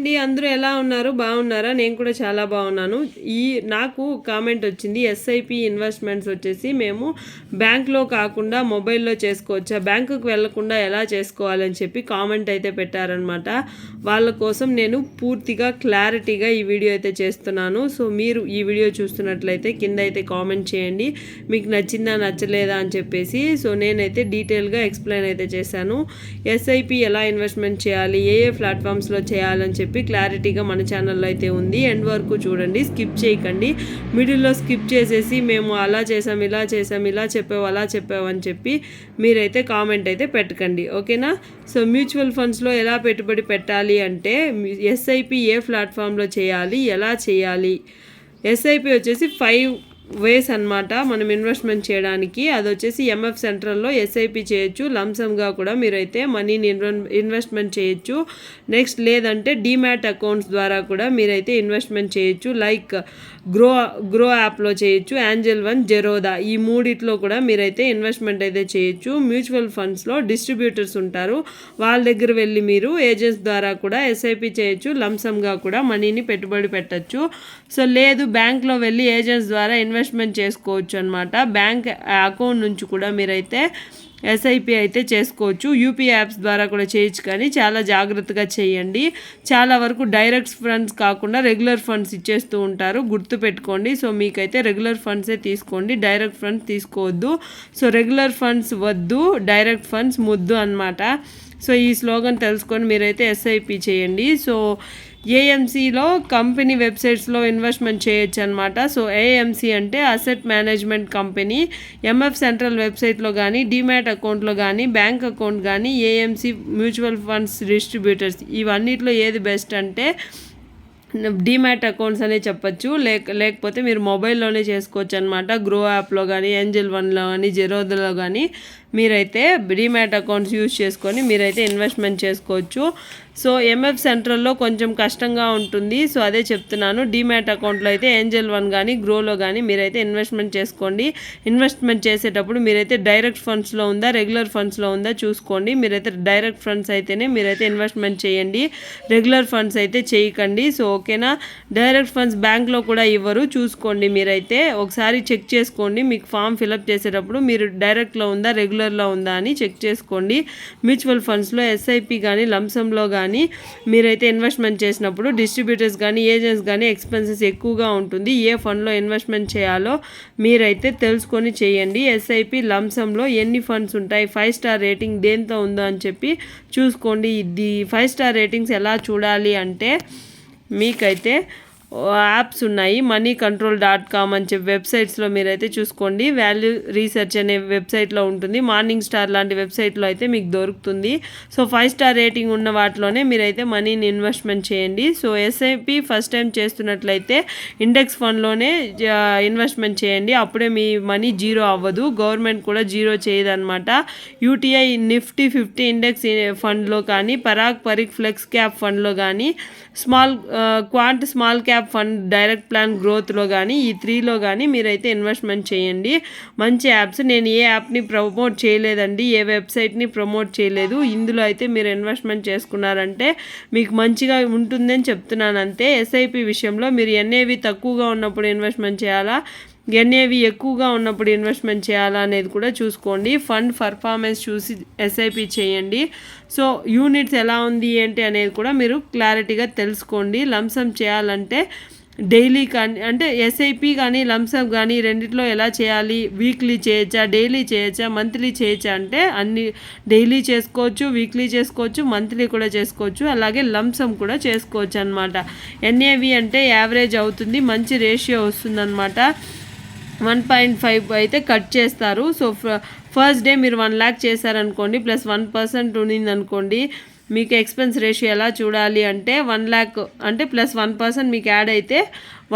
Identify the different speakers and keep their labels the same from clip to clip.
Speaker 1: అండి. అందరూ ఎలా ఉన్నారు? బాగున్నారా? నేను కూడా చాలా బాగున్నాను. నాకు కామెంట్ వచ్చింది. ఎస్ఐపి ఇన్వెస్ట్మెంట్స్ వచ్చేసి మేము బ్యాంక్‌లో కాకుండా మొబైల్‌లో చేసుకోవచ్చా? బ్యాంకుకి వెళ్ళకుండా ఎలా చేసుకోవాలని చెప్పి కామెంట్ అయితే పెట్టారనమాట. వాళ్ళ కోసం నేను పూర్తిగా క్లారిటీగా ఈ వీడియో అయితే చేస్తున్నాను. సో మీరు ఈ వీడియో చూస్తున్నట్లయితే కింద అయితే కామెంట్ చేయండి. మీకు నచ్చిందా నచ్చలేదా అని చెప్పేసి. సో నేనైతే డీటెయిల్‌గా ఎక్స్‌ప్లెయిన్ అయితే చేశాను. ఎస్ఐపి ఎలా ఇన్వెస్ట్మెంట్ చేయాలి, ఏ ప్లాట్ఫామ్స్లో చేయాలని చెప్పి క్లారిటీగా మన ఛానల్లో అయితే ఉంది. ఎండ్ వరకు చూడండి, స్కిప్ చేయకండి. మిడిల్లో స్కిప్ చేసేసి మేము అలా చేసాం, ఇలా చేసాం, ఇలా చెప్పావు, అలా చెప్పావు అని చెప్పి మీరైతే కామెంట్ అయితే పెట్టకండి, ఓకేనా? సో మ్యూచువల్ ఫండ్స్లో ఎలా పెట్టుబడి పెట్టాలి అంటే ఎస్ఐపి ఏ ప్లాట్ఫామ్లో చేయాలి, ఎలా చేయాలి. ఎస్ఐపి వచ్చేసి 5 వేస్ అనమాట మనం ఇన్వెస్ట్మెంట్ చేయడానికి. అది వచ్చేసి ఎంఎఫ్ సెంట్రల్లో ఎస్ఐపి చేయొచ్చు, లంసమ్గా కూడా మీరైతే మనీని ఇన్వెస్ట్మెంట్ చేయొచ్చు. నెక్స్ట్ లేదంటే డీమ్యాట్ అకౌంట్స్ ద్వారా కూడా మీరైతే ఇన్వెస్ట్మెంట్ చేయొచ్చు. లైక్ గ్రో యాప్లో చేయొచ్చు, ఏంజల్ వన్, జెరోదా, ఈ మూడిట్లో కూడా మీరైతే ఇన్వెస్ట్మెంట్ అయితే చేయొచ్చు. మ్యూచువల్ ఫండ్స్లో డిస్ట్రిబ్యూటర్స్ ఉంటారు, వాళ్ళ దగ్గర వెళ్ళి మీరు ఏజెంట్స్ ద్వారా కూడా ఎస్ఐపి చేయొచ్చు, లంసమ్గా కూడా మనీని పెట్టుబడి పెట్టచ్చు. సో లేదు బ్యాంక్లో వెళ్ళి ఏజెంట్స్ ద్వారా ఇన్వెస్ట్మెంట్ చేసుకోవచ్చు అనమాట. బ్యాంక్ అకౌంట్ నుంచి కూడా మీరైతే ఎస్ఐపి అయితే చేసుకోవచ్చు. యూపీఐ యాప్స్ ద్వారా కూడా చేయొచ్చు, కానీ చాలా జాగ్రత్తగా చేయండి. చాలా వరకు డైరెక్ట్ ఫండ్స్ కాకుండా రెగ్యులర్ ఫండ్స్ ఇచ్చేస్తూ ఉంటారు, గుర్తుపెట్టుకోండి. సో మీకైతే రెగ్యులర్ ఫండ్సే తీసుకోండి, డైరెక్ట్ ఫండ్స్ తీసుకోవద్దు. సో రెగ్యులర్ ఫండ్స్ వద్దు, డైరెక్ట్ ఫండ్స్ ముద్దు అనమాట. సో ఈ స్లోగన్ తెలుసుకొని మీరైతే ఎస్ఐపి చేయండి. సో ఏఎంసీలో కంపెనీ వెబ్సైట్స్లో ఇన్వెస్ట్మెంట్ చేయొచ్చు అనమాట. సో ఏఎంసీ అంటే asset management company. MF central వెబ్సైట్లో కానీ, డీమ్యాట్ అకౌంట్లో కానీ, బ్యాంక్ అకౌంట్ కానీ, ఏఎంసీ మ్యూచువల్ ఫండ్స్ డిస్ట్రిబ్యూటర్స్, ఇవన్నిట్లో ఏది బెస్ట్ అంటే డీమ్యాట్ అకౌంట్స్ అనే చెప్పచ్చు. లేకపోతే మీరు మొబైల్లోనే చేసుకోవచ్చు అనమాట. గ్రో యాప్లో కానీ, ఏంజల్ వన్లో కానీ, జెరోదాలో కానీ మీరైతే డీమ్యాట్ అకౌంట్స్ యూజ్ చేసుకొని మీరైతే ఇన్వెస్ట్మెంట్ చేసుకోవచ్చు. సో ఎంఎఫ్ సెంట్రల్లో కొంచెం కష్టంగా ఉంటుంది, సో అదే చెప్తున్నాను. డీమ్యాట్ అకౌంట్లో అయితే ఏంజల్ వన్ కానీ, గ్రోలో కానీ మీరైతే ఇన్వెస్ట్మెంట్ చేసుకోండి. ఇన్వెస్ట్మెంట్ చేసేటప్పుడు మీరైతే డైరెక్ట్ ఫండ్స్లో ఉందా, రెగ్యులర్ ఫండ్స్లో ఉందా చూసుకోండి. మీరైతే డైరెక్ట్ ఫండ్స్ అయితేనే మీరైతే ఇన్వెస్ట్మెంట్ చేయండి, రెగ్యులర్ ఫండ్స్ అయితే చేయకండి. సో ఓకేనా? డైరెక్ట్ ఫండ్స్ బ్యాంక్లో కూడా ఇవ్వరు, చూసుకోండి. మీరైతే ఒకసారి చెక్ చేసుకోండి. మీకు ఫామ్ ఫిలప్ చేసేటప్పుడు మీరు డైరెక్ట్లో ఉందా, రెగ్యులర్లో ఉందా అని చెక్ చేసుకోండి. మ్యూచువల్ ఫండ్స్లో ఎస్ఐపి కానీ, లంసంలో కానీ మీరైతే ఇన్వెస్ట్మెంట్ చేసినప్పుడు డిస్ట్రిబ్యూటర్స్ కానీ, ఏజెంట్స్ కానీ ఎక్స్పెన్సెస్ ఎక్కువగా ఉంటుంది. ఏ ఫండ్లో ఇన్వెస్ట్మెంట్ చేయాలో మీరైతే తెలుసుకొని చేయండి. ఎస్ఐపి లంసంలో ఎన్ని ఫండ్స్ ఉంటాయి, 5 స్టార్ రేటింగ్ దేంతో ఉందో అని చెప్పి చూసుకోండి. ఇది 5 స్టార్ రేటింగ్స్ ఎలా చూడాలి అంటే మీకైతే యాప్స్ ఉన్నాయి. moneycontrol.com అని చెప్పి వెబ్సైట్స్లో మీరైతే చూసుకోండి. వాల్యూ రీసెర్చ్ అనే వెబ్సైట్లో ఉంటుంది, మార్నింగ్ స్టార్ లాంటి వెబ్సైట్లో అయితే మీకు దొరుకుతుంది. సో 5 స్టార్ రేటింగ్ ఉన్న వాటిలోనే మీరైతే మనీని ఇన్వెస్ట్మెంట్ చేయండి. సో ఎస్ఐపి ఫస్ట్ టైం చేస్తున్నట్లయితే ఇండెక్స్ ఫండ్లోనే ఇన్వెస్ట్మెంట్ చేయండి, అప్పుడే మీ మనీ జీరో అవ్వదు, గవర్నమెంట్ కూడా జీరో చేయదన్నమాట. యూటీఐ నిఫ్టీ 50 ఇండెక్స్ ఫండ్లో కానీ, పరాగ్ పరిక్ ఫ్లెక్స్ క్యాప్ ఫండ్లో కానీ, quant small cap fund direct plan గ్రోత్లో కానీ, ఈ 3లో కానీ మీరైతే ఇన్వెస్ట్మెంట్ చేయండి. మంచి యాప్స్. నేను ఏ యాప్ని ప్రమోట్ చేయలేదండి, ఏ వెబ్సైట్ని ప్రమోట్ చేయలేదు. ఇందులో అయితే మీరు ఇన్వెస్ట్మెంట్ చేసుకున్నారంటే మీకు మంచిగా ఉంటుందని చెప్తున్నాను అంతే. ఎస్ఐపి విషయంలో మీరు ఎన్ఏవి తక్కువగా ఉన్నప్పుడు ఇన్వెస్ట్మెంట్ చేయాలా, ఎన్ఏవి ఎక్కువగా ఉన్నప్పుడు ఇన్వెస్ట్మెంట్ చేయాలా అనేది కూడా చూసుకోండి. ఫండ్ పర్ఫార్మెన్స్ చూసి ఎస్ఐపి చేయండి. సో యూనిట్స్ ఎలా ఉంది ఏంటి అనేది కూడా మీరు క్లారిటీగా తెలుసుకోండి. లంసమ్ చేయాలంటే డైలీ కానీ, అంటే ఎస్ఐపి కానీ లంసమ్ కానీ రెండిట్లో ఎలా చేయాలి, వీక్లీ చేయొచ్చా, డైలీ చేయొచ్చా, మంత్లీ చేయొచ్చా అంటే అన్ని డైలీ చేసుకోవచ్చు, వీక్లీ చేసుకోవచ్చు, మంత్లీ కూడా చేసుకోవచ్చు, అలాగే లంసమ్ కూడా చేసుకోవచ్చు అనమాట. ఎన్ఏవి అంటే యావరేజ్ అవుతుంది, మంచి రేషియో వస్తుందన్నమాట. 1.5 అయితే కట్ చేస్తారు. సో ఫస్ట్ డే మీరు 1 lakh చేశారనుకోండి, ప్లస్ 1% ఉన్నిందనుకోండి, మీకు ఎక్స్పెన్స్ రేషియో ఎలా చూడాలి అంటే 1 lakh అంటే ప్లస్ 1% మీకు యాడ్ అయితే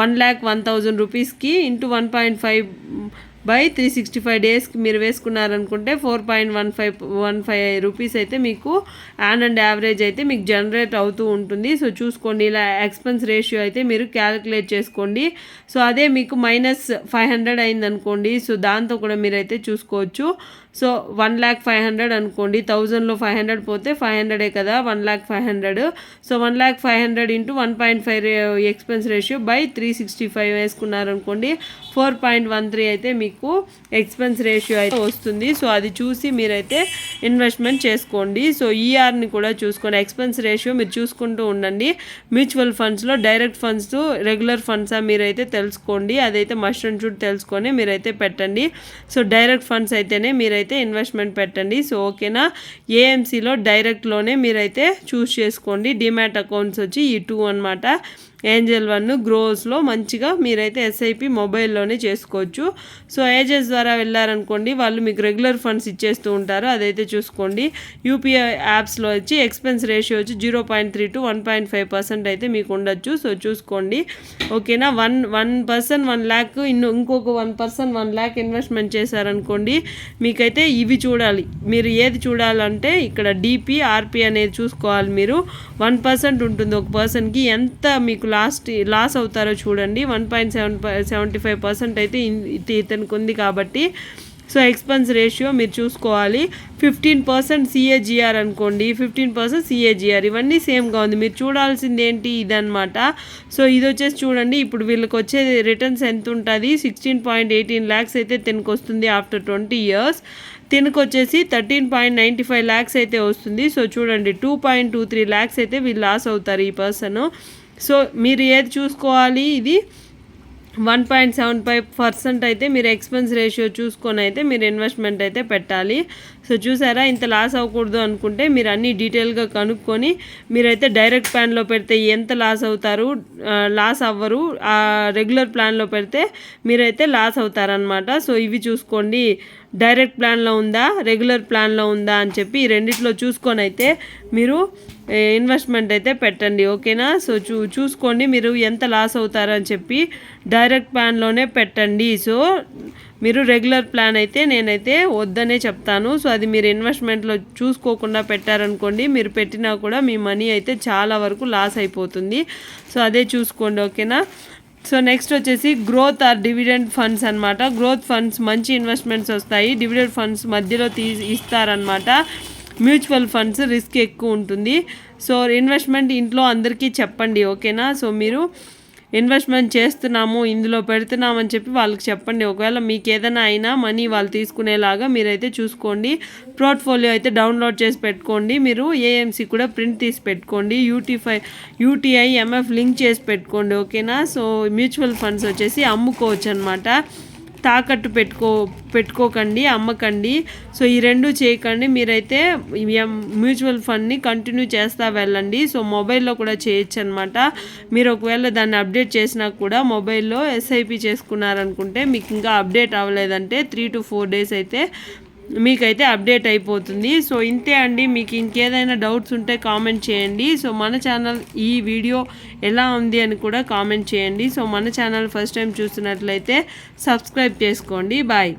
Speaker 1: 1,01,000 రూపీస్కి ఇంటూ 1.5 బై 365 డేస్కి మీరు వేసుకున్నారనుకుంటే 4.15 రూపీస్ అయితే మీకు అండ్ యావరేజ్ అయితే మీకు జనరేట్ అవుతూ ఉంటుంది. సో చూసుకోండి, ఇలా ఎక్స్పెన్స్ రేషియో అయితే మీరు క్యాలిక్యులేట్ చేసుకోండి. సో అదే మీకు -500 అయిందనుకోండి, సో దాంతో కూడా మీరైతే చూసుకోవచ్చు. సో 1,05,000 అనుకోండి, 1000లో 500 పోతే 500 కదా, 1,05,000. So 1,05,000 into 1.5 expense ratio by 365 వేసుకున్నారనుకోండి, 4.13 అయితే మీకు ఎక్స్పెన్స్ రేషియో అయితే వస్తుంది. సో అది చూసి మీరైతే ఇన్వెస్ట్మెంట్ చేసుకోండి. సో ఈఆర్ని కూడా చూసుకోండి, ఎక్స్పెన్స్ రేషియో మీరు చూసుకుంటూ ఉండండి. మ్యూచువల్ ఫండ్స్లో డైరెక్ట్ ఫండ్స్ రెగ్యులర్ ఫండ్సా మీరైతే తెలుసుకోండి, అదైతే మస్ట్ అండ్ షుడ్ తెలుసుకొని మీరైతే పెట్టండి. సో డైరెక్ట్ ఫండ్స్ అయితేనే మీరైతే ఇన్వెస్ట్మెంట్ పెట్టండి. సో ఓకేనా, ఏఎంసీలో డైరెక్ట్లోనే మీరైతే చూస్ చేసుకోండి. డిమాట్ అకౌంట్స్ వచ్చి ఈ 2 అనమాట. ఏంజల్ 1, గ్రోస్లో మంచిగా మీరైతే ఎస్ఐపి మొబైల్లోనే చేసుకోవచ్చు. సో ఏజెస్ ద్వారా వెళ్ళారనుకోండి, వాళ్ళు మీకు రెగ్యులర్ ఫండ్స్ ఇచ్చేస్తూ ఉంటారు, అదైతే చూసుకోండి. యూపీఐ యాప్స్లో వచ్చి ఎక్స్పెన్స్ రేషియో వచ్చి 0.3 to 1.5% అయితే మీకు ఉండొచ్చు. సో చూసుకోండి ఓకేనా. 1% 1 lakh ఇంకొక 1% 1 lakh ఇన్వెస్ట్మెంట్ చేశారనుకోండి, మీకైతే ఇవి చూడాలి. మీరు ఏది చూడాలంటే ఇక్కడ డిపి ఆర్పి అనేది చూసుకోవాలి. మీరు 1% ఉంటుంది ఒక పర్సన్కి, ఎంత మీకు లాస్ అవుతారో చూడండి. 1.75% అయితే ఇతనికి ఉంది కాబట్టి. సో ఎక్స్పెన్స్ రేషియో మీరు చూసుకోవాలి. 15% సిఏజిఆర్ అనుకోండి, 15% సిఏజిఆర్, ఇవన్నీ సేమ్గా ఉంది. మీరు చూడాల్సింది ఏంటి, ఇదనమాట. సో ఇది వచ్చేసి చూడండి, ఇప్పుడు వీళ్ళకి వచ్చే రిటర్న్స్ ఎంత ఉంటుంది, 16.18 lakhs అయితే తినకు వస్తుంది ఆఫ్టర్ 20 years. తినకు వచ్చేసి 13.95 lakhs అయితే వస్తుంది. సో చూడండి 2.23 lakhs అయితే వీళ్ళు లాస్ అవుతారు ఈ పర్సన్. సో మీరు ఏది చూసుకోవాలి, ఇది 1.75% అయితే మీరు ఎక్స్పెన్స్ రేషియో చూసుకొని అయితే మీరు ఇన్వెస్ట్మెంట్ అయితే పెట్టాలి. సో చూసారా, ఇంత లాస్ అవ్వకూడదు అనుకుంటే మీరు అన్నీ డీటెయిల్గా కనుక్కొని మీరైతే డైరెక్ట్ ప్లాన్లో పెడితే ఎంత లాస్ అవుతారు, లాస్ అవ్వరు. రెగ్యులర్ ప్లాన్లో పెడితే మీరైతే లాస్ అవుతారనమాట. సో ఇవి చూసుకోండి, డైరెక్ట్ ప్లాన్లో ఉందా రెగ్యులర్ ప్లాన్లో ఉందా అని చెప్పి ఈ రెండిట్లో చూసుకొని అయితే మీరు ఇన్వెస్ట్మెంట్ అయితే పెట్టండి ఓకేనా. సో చూసుకోండి మీరు ఎంత లాస్ అవుతారని చెప్పి డైరెక్ట్ ప్లాన్లోనే పెట్టండి. సో మీరు రెగ్యులర్ ప్లాన్ అయితే నేనైతే వద్దనే చెప్తాను. సో అది మీరు ఇన్వెస్ట్మెంట్లో చూసుకోకుండా పెట్టారనుకోండి, మీరు పెట్టినా కూడా మీ మనీ అయితే చాలా వరకు లాస్ అయిపోతుంది. సో అదే చూసుకోండి ఓకేనా. సో నెక్స్ట్ వచ్చేసి గ్రోత్ ఆర్ డివిడెండ్ ఫండ్స్ అనమాట. గ్రోత్ ఫండ్స్ మంచి ఇన్వెస్ట్మెంట్స్ వస్తాయి, డివిడెండ్ ఫండ్స్ మధ్యలో ఇస్తారనమాట. మ్యూచువల్ ఫండ్స్ రిస్క్ ఎక్కువ ఉంటుంది. సో ఇన్వెస్ట్మెంట్ ఇంట్లో అందరికీ చెప్పండి ఓకేనా. సో మీరు ఇన్వెస్ట్మెంట్ చేస్తున్నాము, ఇందులో పెడుతున్నామని చెప్పి వాళ్ళకి చెప్పండి. ఒకవేళ మీకు ఏదైనా అయినా మనీ వాళ్ళు తీసుకునేలాగా మీరైతే చూసుకోండి. పోర్ట్ఫోలియో అయితే డౌన్లోడ్ చేసి పెట్టుకోండి. మీరు ఏఎంసీ కూడా ప్రింట్ తీసి పెట్టుకోండి. యూటీఐ ఎంఎఫ్ లింక్ చేసి పెట్టుకోండి ఓకేనా. సో మ్యూచువల్ ఫండ్స్ వచ్చేసి అమ్ముకోవచ్చు అనమాట, తాకట్టు పెట్టుకోకండి, అమ్మకండి. సో ఈ రెండు చేయకండి, మీరైతే మ్యూచువల్ ఫండ్ని కంటిన్యూ చేస్తూ వెళ్ళండి. సో మొబైల్లో కూడా చేయొచ్చు అనమాట. మీరు ఒకవేళ దాన్ని అప్డేట్ చేసినా కూడా మొబైల్లో ఎస్ఐపి చేసుకున్నారనుకుంటే మీకు ఇంకా అప్డేట్ అవ్వలేదంటే 3 to 4 days అయితే మీకైతే అప్డేట్ అయిపోతుంది. సో ఇంతే అండి. మీకు ఇంకేదైనా డౌట్స్ ఉంటే కామెంట్ చేయండి. సో మన ఛానల్ ఈ వీడియో ఎలా ఉంది అని కూడా కామెంట్ చేయండి. సో మన ఛానల్ ఫస్ట్ టైం చూస్తున్నట్లయితే సబ్స్క్రైబ్ చేసుకోండి. బాయ్.